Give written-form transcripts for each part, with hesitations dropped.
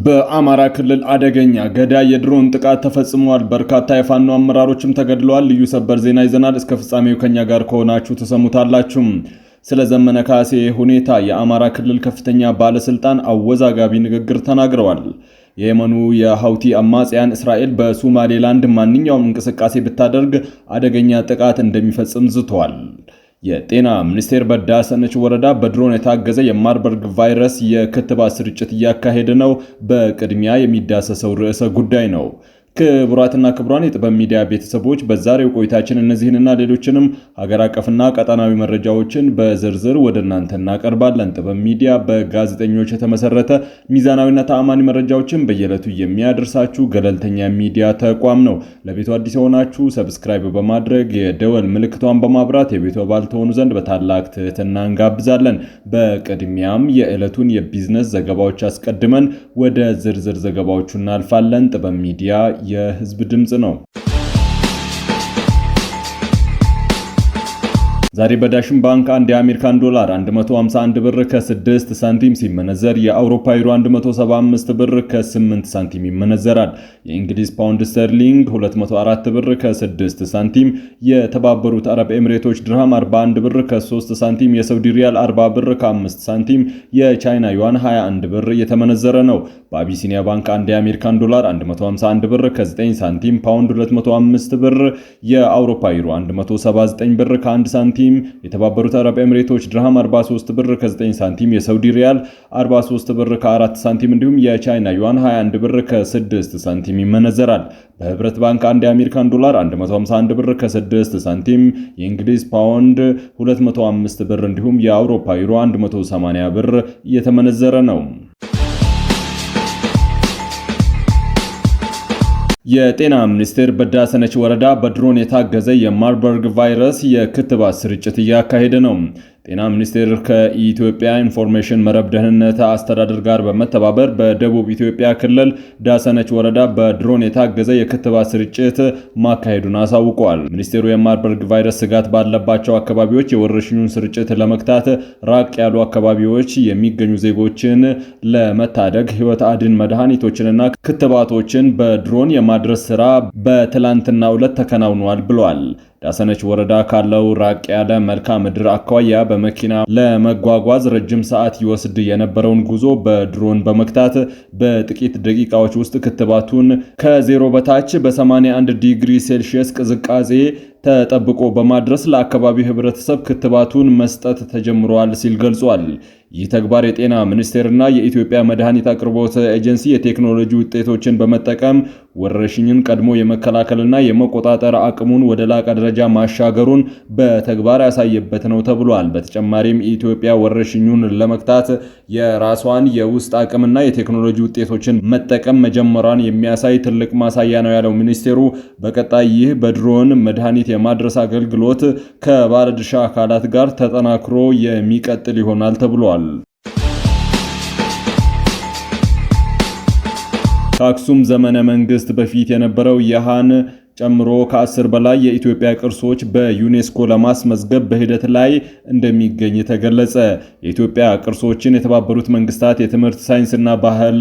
በአማራ ክልል አደገኛ ገዳይ የድሮን ጥቃት ተፈጽሟል። በርካታ የፋኖ አመራሮችም ተገድለዋል። ልዩ ሰበር ዜና ይዘናል። እስከ ፍጻሜው ከኛ ጋር ከሆናችሁ ተሰሙታላችሁ። ስለ ዘመነ ካሴ ሁኔታ የአማራ ክልል ከፍተኛ ባለስልጣን አወዛጋቢ ንግግር ተናግረዋል። የየመኑ የሃውቲ አማጽያን እስራኤል በሶማሌላንድ ማንኛውም እንቅስቃሴ ብታደርግ አደገኛ ጥቃት እንደሚፈጽም ዝተዋል። የጤና ሚኒስቴር በዳሰነች ወረዳ በድሮን የታገዘ የማርበርግ ቫይረስ የክትባት ስርጭት እያካሄደ ነው። በቅድሚያ የሚዳሰሰው ርዕሰ ጉዳይ ነው። ክቡራትና ክቡራን የጥበብ ሚዲያ ቤተሰቦች በዛሬው ቆይታችን እነዚህንና ሌሎችንም ሀገር አቀፍና ቀጠናዊ መረጃዎችን በዝርዝር ወደ እናንተ እናቀርባለን። ጥበብ ሚዲያ በጋዜጠኞች የተመሰረተ ሚዛናዊና ተአማኒ መረጃዎችን በየዕለቱ የሚያደርሳችሁ ገለልተኛ ሚዲያ ተቋም ነው። ለቤቱ አዲስ የሆናችሁ ሰብስክራይብ በማድረግ የደወል ምልክቷን በማብራት የቤቱ አባል ትሆኑ ዘንድ በታላቅ ትህትና እንጋብዛለን። በቅድሚያም የዕለቱን የቢዝነስ ዘገባዎች አስቀድመን ወደ ዝርዝር ዘገባዎቹ እናልፋለን። ጥበብ ሚዲያ የህዝብ ድምጽ ነው። ዛሬ በዳሽን ባንክ አንድ የአሜሪካን ዶላር 151 ብር ከ6 ሳንቲም ሲመነዘር የአውሮፓ ዩሮ 175 ብር ከ8 ሳንቲም ይመነዘራል። የእንግሊዝ ፓውንድ ስተርሊንግ 204 ብር ከ6 ሳንቲም፣ የተባበሩት አረብ ኤሚሬቶች ድርሃም 41 ብር ከ3 ሳንቲም፣ የሳውዲ ሪያል 40 ብር ከ5 ሳንቲም፣ የቻይና ዩዋን 21 ብር እየተመነዘረ ነው። በአቢሲኒያ ባንክ አንድ የአሜሪካን ዶላር 151 ብር ከ9 ሳንቲም፣ ፓውንድ 205 ብር፣ የአውሮፓ ዩሮ 179 ብር ከ1 ሳንቲም፣ የተባበሩት አረብ ኤሚሬቶች ድርሃም 43 ብር ከ9 ሳንቲም፣ የሳውዲ ሪያል 43 ብር ከ4 ሳንቲም እንዲሁም የቻይና ዩዋን 21 ብር ከ6 ሳንቲም ይመነዘራል። በህብረት ባንክ አንድ የአሜሪካን ዶላር 151 ብር ከ6 ሳንቲም፣ የእንግሊዝ ፓውንድ 205 ብር እንዲሁም የአውሮፓ ዩሮ 180 ብር እየተመነዘረ ነው። የጤና ሚኒስቴር በዳሰነች ወረዳ በድሮን የታገዘ የማርበርግ ቫይረስ የክትባት ስርጭት እያካሄደ ነው። ጤና ሚኒስቴር ከኢትዮጵያ ኢንፎርሜሽን መረብ ደህንነት አስተዳደር ጋር በመተባበር በደቡብ ኢትዮጵያ ክልል ዳሰነች ወረዳ በድሮን የታገዘ የክትባት ስርጭት ማካሄዱን አሳውቋል። ሚኒስቴሩ የማርበርግ ቫይረስ ስጋት ባለባቸው አካባቢዎች የወረርሽኙን ስርጭት ለመክታት ራቅ ያሉ አካባቢዎች የሚገኙ ዜጎችን ለመታደግ ሕይወት አድን መድኃኒቶችንና ክትባቶችን በድሮን የማድረስ ስራ በትላንትናው ዕለት ተከናውኗል ብሏል። ዳሰነች ወረዳ ካለው ራቅ ያለ መልክዓ ምድር አኳያ በመኪና ለመጓጓዝ ረጅም ሰዓት ይወስድ የነበረውን ጉዞ በድሮን በመክታት በጥቂት ደቂቃዎች ውስጥ ክትባቱን ከዜሮ በታች በ81 ዲግሪ ሴልሺየስ ቅዝቃዜ ተጠብቆ በማድረስ ለአካባቢው ህብረተሰብ ክትባቱን መስጠት ተጀምሯል ሲል ገልጿል። ይህ ተግባር የጤና ሚኒስቴርና የኢትዮጵያ መድኃኒት አቅርቦት ኤጀንሲ የቴክኖሎጂ ውጤቶችን በመጠቀም ወረርሽኝን ቀድሞ የመከላከልና የመቆጣጠር አቅሙን ወደ ላቀ ደረጃ ማሻገሩን በተግባር ያሳየበት ነው ተብሏል። በተጨማሪም ኢትዮጵያ ወረርሽኙን ለመክታት የራሷን የውስጥ አቅምና የቴክኖሎጂ ውጤቶችን መጠቀም መጀመሯን የሚያሳይ ትልቅ ማሳያ ነው ያለው ሚኒስቴሩ በቀጣይ ይህ በድሮን መድኃኒት የማድረስ አገልግሎት ከባለድርሻ አካላት ጋር ተጠናክሮ የሚቀጥል ይሆናል ተብሏል። ከአክሱም ዘመነ መንግስት በፊት የነበረው የሃን ጨምሮ ከ10 በላይ የኢትዮጵያ ቅርሶች በዩኔስኮ ለማስመዝገብ በሂደት ላይ እንደሚገኝ ተገለጸ። የኢትዮጵያ ቅርሶችን የተባበሩት መንግስታት የትምህርት ሳይንስና ባህል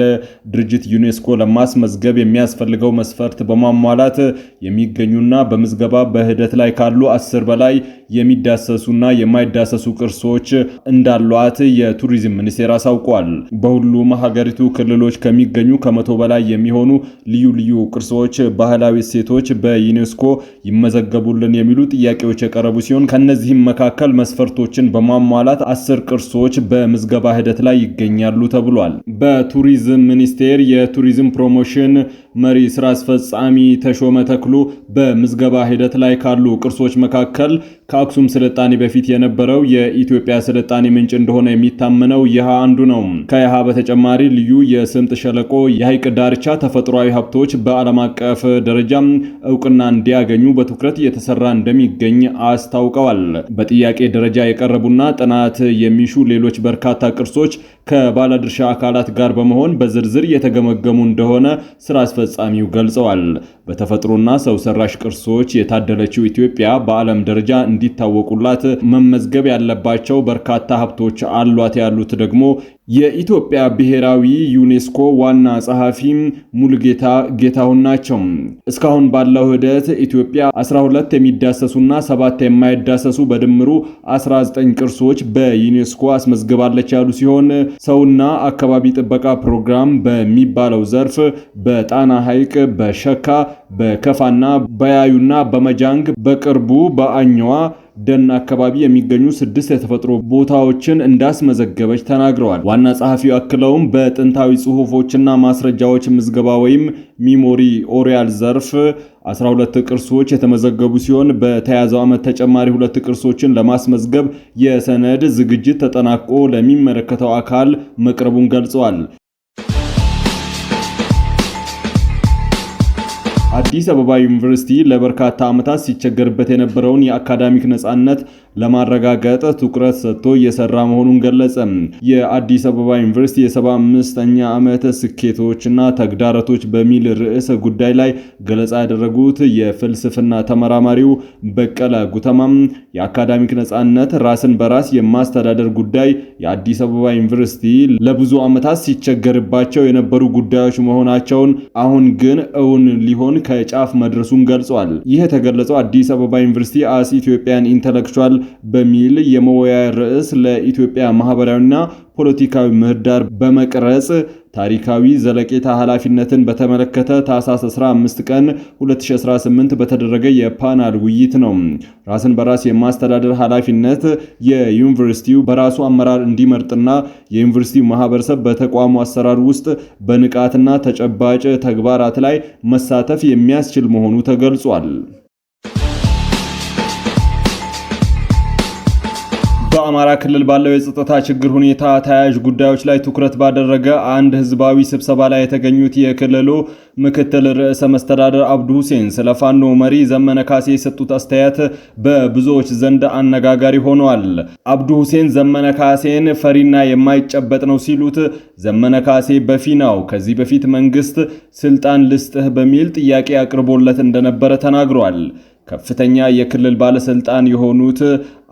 ድርጅት ዩኔስኮ ለማስመዝገብ የሚያስፈልገው መስፈርት በማሟላት የሚገኙና በምዝገባ በሂደት ላይ ካሉ 10 በላይ የሚዳሰሱና የማይዳሰሱ ቅርሶች እንዳሏት የቱሪዝም ሚኒስቴር አሳውቋል። በሁሉም ሀገሪቱ ክልሎች ከሚገኙ ከ100 በላይ የሚሆኑ ልዩ ልዩ ቅርሶች፣ ባህላዊ እሴቶች በዩኔስኮ ይመዘገቡልን የሚሉ ጥያቄዎች የቀረቡ ሲሆን ከነዚህም መካከል መስፈርቶችን በማሟላት 10 ቅርሶች በምዝገባ ሂደት ላይ ይገኛሉ ተብሏል። በቱሪዝም ሚኒስቴር የቱሪዝም ፕሮሞሽን መሪ ስራ አስፈጻሚ ተሾመ ተክሉ በምዝገባ ሂደት ላይ ካሉ ቅርሶች መካከል ከአክሱም ስልጣኔ በፊት የነበረው የኢትዮጵያ ስልጣኔ ምንጭ እንደሆነ የሚታመነው ይሃ አንዱ ነው። ከይሃ በተጨማሪ ልዩ የስምጥ ሸለቆ የሐይቅ ዳርቻ ተፈጥሯዊ ሀብቶች በዓለም አቀፍ ደረጃም እውቅና እንዲያገኙ በትኩረት እየተሰራ እንደሚገኝ አስታውቀዋል። በጥያቄ ደረጃ የቀረቡና ጥናት የሚሹ ሌሎች በርካታ ቅርሶች ከባለድርሻ አካላት ጋር በመሆን በዝርዝር እየተገመገሙ እንደሆነ ስራ አስፈጻሚው ገልጸዋል። በተፈጥሮና ሰው ሰራሽ ቅርሶች የታደለችው ኢትዮጵያ በዓለም ደረጃ እንዲታወቁላት መመዝገብ ያለባቸው በርካታ ሀብቶች አሏት ያሉት ደግሞ የኢትዮጵያ ብሔራዊ ዩኔስኮ ዋና ጸሐፊ ሙሉጌታ ጌታሁን ናቸው። እስካሁን ባለው ሂደት ኢትዮጵያ 12 የሚዳሰሱና 7 የማይዳሰሱ በድምሩ 19 ቅርሶች በዩኔስኮ አስመዝግባለች ያሉ ሲሆን ሰውና አካባቢ ጥበቃ ፕሮግራም በሚባለው ዘርፍ በጣና ሐይቅ፣ በሸካ፣ በከፋና በያዩና በመጃንግ በቅርቡ በአኛዋ ደን አካባቢ የሚገኙ 6 የተፈጥሮ ቦታዎችን እንዳስመዘገበች ተናግረዋል። ዋና ጸሐፊው አክለውም በጥንታዊ ጽሑፎችና ማስረጃዎች ምዝገባ ወይም ሚሞሪ ኦሪያል ዘርፍ 12 ቅርሶች የተመዘገቡ ሲሆን በተያዘው ዓመት ተጨማሪ 2 ቅርሶችን ለማስመዝገብ የሰነድ ዝግጅት ተጠናቆ ለሚመለከተው አካል መቅረቡን ገልጸዋል። አዲስ አበባ ዩኒቨርሲቲ ለበርካታ ዓመታት ሲቸገርበት የነበረውን የአካዳሚክ ነጻነት ለማረጋገጥ ትኩረት ሰጥቶ እየሰራ መሆኑን ገለጸ። የአዲስ አበባ ዩኒቨርሲቲ የ75ኛ ዓመት ስኬቶችና ተግዳሮቶች በሚል ርዕሰ ጉዳይ ላይ ገለጻ ያደረጉት የፍልስፍና ተመራማሪው በቀለ ጉተማም የአካዳሚክ ነጻነት፣ ራስን በራስ የማስተዳደር ጉዳይ የአዲስ አበባ ዩኒቨርሲቲ ለብዙ ዓመታት ሲቸገርባቸው የነበሩ ጉዳዮች መሆናቸውን አሁን ግን እውን ሊሆን ከጫፍ መድረሱን ገልጿል። ይህ የተገለጸው አዲስ አበባ ዩኒቨርሲቲ አስ ኢትዮጵያን ኢንተሌክቹዋል በሚል የመወያያ ርዕስ ለኢትዮጵያ ማህበራዊና ፖለቲካዊ ምህዳር በመቅረጽ ታሪካዊ ዘለቄታ ኃላፊነትን በተመለከተ ታህሳስ 15 ቀን 2018 በተደረገ የፓናል ውይይት ነው። ራስን በራስ የማስተዳደር ኃላፊነት የዩኒቨርሲቲው በራሱ አመራር እንዲመርጥና የዩኒቨርሲቲው ማህበረሰብ በተቋሙ አሰራር ውስጥ በንቃትና ተጨባጭ ተግባራት ላይ መሳተፍ የሚያስችል መሆኑ ተገልጿል። በአማራ ክልል ባለው የጸጥታ ችግር ሁኔታ ተያያዥ ጉዳዮች ላይ ትኩረት ባደረገ አንድ ህዝባዊ ስብሰባ ላይ የተገኙት የክልሉ ምክትል ርዕሰ መስተዳድር አብዱ ሁሴን ስለ ፋኖ መሪ ዘመነ ካሴ የሰጡት አስተያየት በብዙዎች ዘንድ አነጋጋሪ ሆኗል። አብዱ ሁሴን ዘመነ ካሴን ፈሪና የማይጨበጥ ነው ሲሉት፣ ዘመነ ካሴ በፊናው ከዚህ በፊት መንግስት ስልጣን ልስጥህ በሚል ጥያቄ አቅርቦለት እንደነበረ ተናግሯል። ከፍተኛ የክልል ባለስልጣን የሆኑት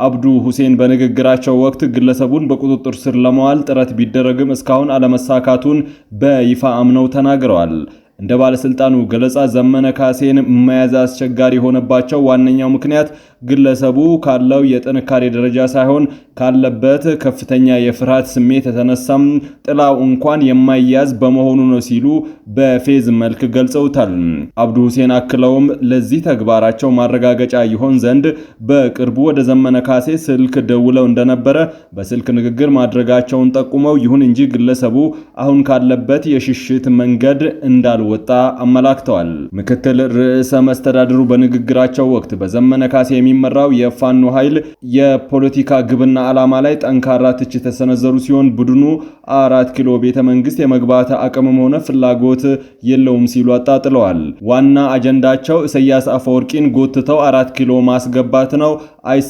አብዱ ሁሴን በንግግራቸው ወቅት ግለሰቡን በቁጥጥር ስር ለማዋል ጥረት ቢደረግም እስካሁን አለመሳካቱን በይፋ አምነው ተናግረዋል። እንደ ባለስልጣኑ ገለጻ ዘመነ ካሴን መያዝ አስቸጋሪ የሆነባቸው ዋነኛው ምክንያት ግለሰቡ ካለው የጥንካሬ ደረጃ ሳይሆን ካለበት ከፍተኛ የፍርሃት ስሜት የተነሳም ጥላው እንኳን የማይያዝ በመሆኑ ነው ሲሉ በፌዝ መልክ ገልጸውታል። አብዱ ሁሴን አክለውም ለዚህ ተግባራቸው ማረጋገጫ ይሆን ዘንድ በቅርቡ ወደ ዘመነ ካሴ ስልክ ደውለው እንደነበረ በስልክ ንግግር ማድረጋቸውን ጠቁመው፣ ይሁን እንጂ ግለሰቡ አሁን ካለበት የሽሽት መንገድ እንዳልወጣ አመላክተዋል። ምክትል ርዕሰ መስተዳድሩ በንግግራቸው ወቅት በዘመነ ካሴ የሚመራው የፋኖ ኃይል የፖለቲካ ግብና ዓላማ ላይ ጠንካራ ትችት የተሰነዘሩ ሲሆን ቡድኑ 4 ኪሎ ቤተ መንግስት የመግባት አቅምም ሆነ ፍላጎት የለውም ሲሉ አጣጥለዋል። ዋና አጀንዳቸው ኢሳያስ አፈወርቂን ጎትተው 4 ኪሎ ማስገባት ነው፣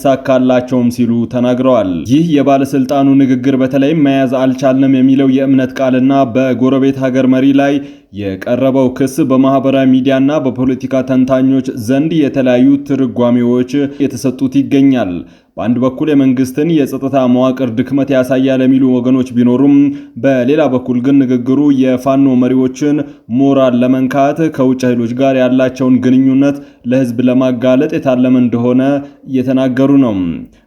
አይሳካላቸውም ሲሉ ተናግረዋል። ይህ የባለስልጣኑ ንግግር በተለይም መያዝ አልቻልንም የሚለው የእምነት ቃልና በጎረቤት ሀገር መሪ ላይ የቀረበው ክስ በማህበራዊ ሚዲያና በፖለቲካ ተንታኞች ዘንድ የተለያዩ ትርጓሜዎች የተሰጡት ይገኛል። በአንድ በኩል የመንግስትን የጸጥታ መዋቅር ድክመት ያሳያል የሚሉ ወገኖች ቢኖሩም በሌላ በኩል ግን ንግግሩ የፋኖ መሪዎችን ሞራል ለመንካት ከውጭ ኃይሎች ጋር ያላቸውን ግንኙነት ለህዝብ ለማጋለጥ የታለመ እንደሆነ እየተናገሩ ነው።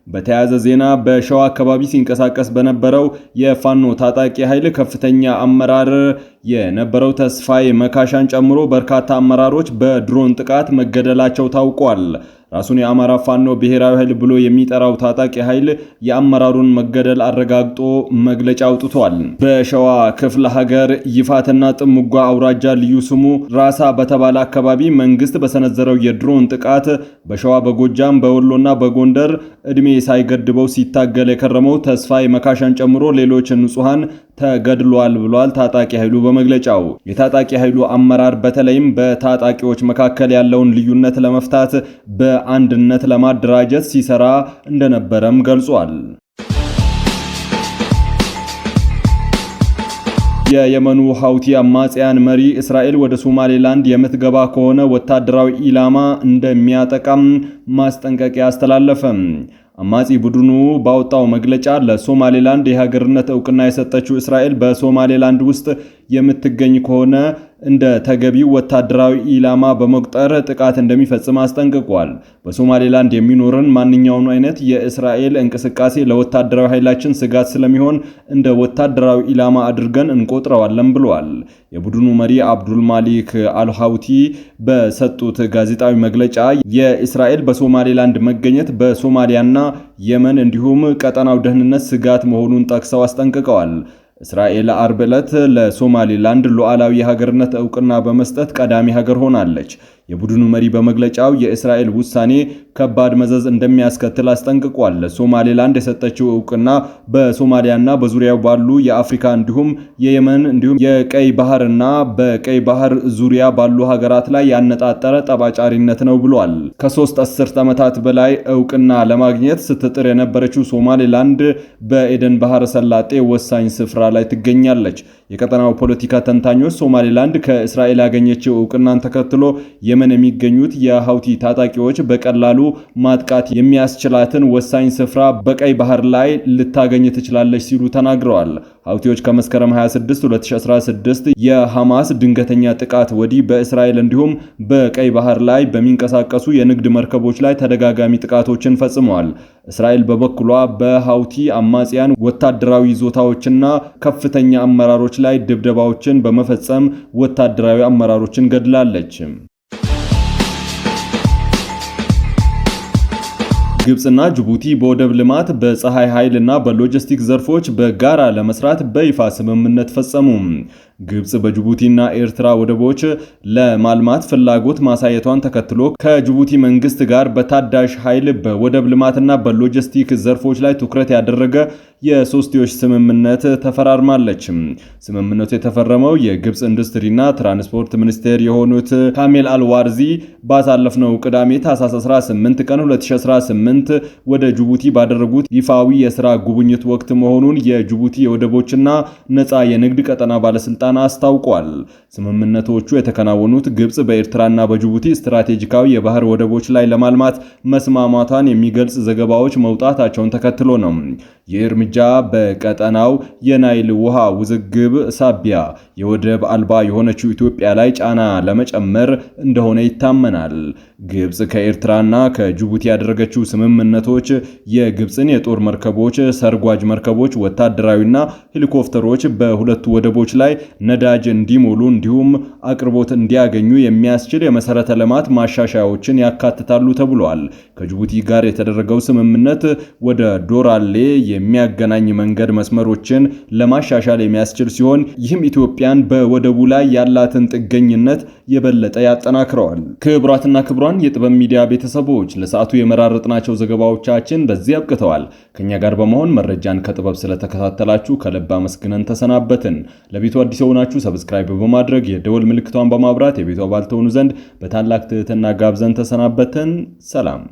በተያያዘ ዜና በሸዋ አካባቢ ሲንቀሳቀስ በነበረው የፋኖ ታጣቂ ኃይል ከፍተኛ አመራር የነበረው ተስፋዬ መካሻን ጨምሮ በርካታ አመራሮች በድሮን ጥቃት መገደላቸው ታውቋል። ራሱን የአማራ ፋኖ ብሔራዊ ኃይል ብሎ የሚጠራው ታጣቂ ኃይል የአመራሩን መገደል አረጋግጦ መግለጫ አውጥቷል። በሸዋ ክፍለ ሀገር ይፋትና ጥሙጋ አውራጃ ልዩ ስሙ ራሳ በተባለ አካባቢ መንግስት በሰነዘረው የድሮን ጥቃት በሸዋ በጎጃም በወሎና በጎንደር እድሜ ሳይገድበው ሲታገል የከረመው ተስፋዬ መካሻን ጨምሮ ሌሎች ንጹሃን ተገድሏል ብሏል ታጣቂ ኃይሉ በመግለጫው። የታጣቂ ኃይሉ አመራር በተለይም በታጣቂዎች መካከል ያለውን ልዩነት ለመፍታት በአንድነት ለማደራጀት ሲሰራ እንደነበረም ገልጿል። የየመኑ ሀውቲ አማጽያን መሪ እስራኤል ወደ ሶማሌላንድ የምትገባ ከሆነ ወታደራዊ ኢላማ እንደሚያጠቃም ማስጠንቀቂያ አስተላለፈ። አማጺ ቡድኑ ባወጣው መግለጫ ለሶማሌላንድ የሀገርነት ዕውቅና የሰጠችው እስራኤል በሶማሌላንድ ውስጥ የምትገኝ ከሆነ እንደ ተገቢው ወታደራዊ ኢላማ በመቁጠር ጥቃት እንደሚፈጽም አስጠንቅቋል። በሶማሌላንድ የሚኖርን ማንኛውም አይነት የእስራኤል እንቅስቃሴ ለወታደራዊ ኃይላችን ስጋት ስለሚሆን እንደ ወታደራዊ ኢላማ አድርገን እንቆጥረዋለን ብለዋል። የቡድኑ መሪ አብዱል ማሊክ አልሃውቲ በሰጡት ጋዜጣዊ መግለጫ የእስራኤል በሶማሌላንድ መገኘት በሶማሊያና የመን እንዲሁም ቀጠናው ደህንነት ስጋት መሆኑን ጠቅሰው አስጠንቅቀዋል። እስራኤል አርብ ዕለት ለሶማሊላንድ ሉዓላዊ የሀገርነት ዕውቅና በመስጠት ቀዳሚ ሀገር ሆናለች። የቡድኑ መሪ በመግለጫው የእስራኤል ውሳኔ ከባድ መዘዝ እንደሚያስከትል አስጠንቅቋል። ለሶማሌላንድ የሰጠችው ዕውቅና በሶማሊያና በዙሪያው ባሉ የአፍሪካ እንዲሁም የየመን እንዲሁም የቀይ ባህርና በቀይ ባህር ዙሪያ ባሉ ሀገራት ላይ ያነጣጠረ ጠባጫሪነት ነው ብሏል። ከ3 አስርት ዓመታት በላይ ዕውቅና ለማግኘት ስትጥር የነበረችው ሶማሌላንድ በኤደን ባህረ ሰላጤ ወሳኝ ስፍራ ላይ ትገኛለች። የቀጠናው ፖለቲካ ተንታኞች ሶማሌላንድ ከእስራኤል ያገኘችው ዕውቅናን ተከትሎ የመን የሚገኙት የሀውቲ ታጣቂዎች በቀላሉ ማጥቃት የሚያስችላትን ወሳኝ ስፍራ በቀይ ባህር ላይ ልታገኝ ትችላለች ሲሉ ተናግረዋል። ሀውቲዎች ከመስከረም 26 2016 የሐማስ ድንገተኛ ጥቃት ወዲህ በእስራኤል እንዲሁም በቀይ ባህር ላይ በሚንቀሳቀሱ የንግድ መርከቦች ላይ ተደጋጋሚ ጥቃቶችን ፈጽመዋል። እስራኤል በበኩሏ በሀውቲ አማጽያን ወታደራዊ ይዞታዎችና ከፍተኛ አመራሮች ላይ ድብደባዎችን በመፈጸም ወታደራዊ አመራሮችን ገድላለች። ግብጽና ጅቡቲ በወደብ ልማት፣ በፀሐይ ኃይልና በሎጂስቲክ ዘርፎች በጋራ ለመስራት በይፋ ስምምነት ፈጸሙ። ግብጽ በጅቡቲና ኤርትራ ወደቦች ለማልማት ፍላጎት ማሳየቷን ተከትሎ ከጅቡቲ መንግስት ጋር በታዳሽ ኃይል በወደብ ልማትና በሎጂስቲክ ዘርፎች ላይ ትኩረት ያደረገ የሶስትዮሽ ስምምነት ተፈራርማለች። ስምምነቱ የተፈረመው የግብጽ ኢንዱስትሪና ትራንስፖርት ሚኒስቴር የሆኑት ካሜል አልዋርዚ ባሳለፍነው ቅዳሜ ታህሳስ 18 ቀን 2018 ወደ ጅቡቲ ባደረጉት ይፋዊ የሥራ ጉብኝት ወቅት መሆኑን የጅቡቲ የወደቦችና ነፃ የንግድ ቀጠና ባለስልጣን አስታውቋል። ስምምነቶቹ የተከናወኑት ግብጽ በኤርትራና በጅቡቲ ስትራቴጂካዊ የባህር ወደቦች ላይ ለማልማት መስማማቷን የሚገልጽ ዘገባዎች መውጣታቸውን ተከትሎ ነው። ይህ እርምጃ በቀጠናው የናይል ውሃ ውዝግብ ሳቢያ የወደብ አልባ የሆነችው ኢትዮጵያ ላይ ጫና ለመጨመር እንደሆነ ይታመናል። ግብጽ ከኤርትራና ከጅቡቲ ያደረገችው ስምምነቶች የግብጽን የጦር መርከቦች፣ ሰርጓጅ መርከቦች፣ ወታደራዊና ሄሊኮፕተሮች በሁለቱ ወደቦች ላይ ነዳጅ እንዲሞሉ እንዲሁም አቅርቦት እንዲያገኙ የሚያስችል የመሰረተ ልማት ማሻሻያዎችን ያካትታሉ ተብሏል። ከጅቡቲ ጋር የተደረገው ስምምነት ወደ ዶራሌ የሚያገናኝ መንገድ መስመሮችን ለማሻሻል የሚያስችል ሲሆን ይህም ኢትዮጵያን በወደቡ ላይ ያላትን ጥገኝነት የበለጠ ያጠናክረዋል። ክቡራትና ክቡራን የጥበብ ሚዲያ ቤተሰቦች ለሰዓቱ የመራረጥናቸው ዘገባዎቻችን በዚህ አብቅተዋል። ከኛ ጋር በመሆን መረጃን ከጥበብ ስለተከታተላችሁ ከልብ አመስግነን ተሰናበትን። ለቤቱ አዲስ የሆናችሁ ሰብስክራይብ በማድረግ የደወል ምልክቷን በማብራት የቤቱ አባል ትሆኑ ዘንድ በታላቅ ትህትና ጋብዘን ተሰናበትን። ሰላም።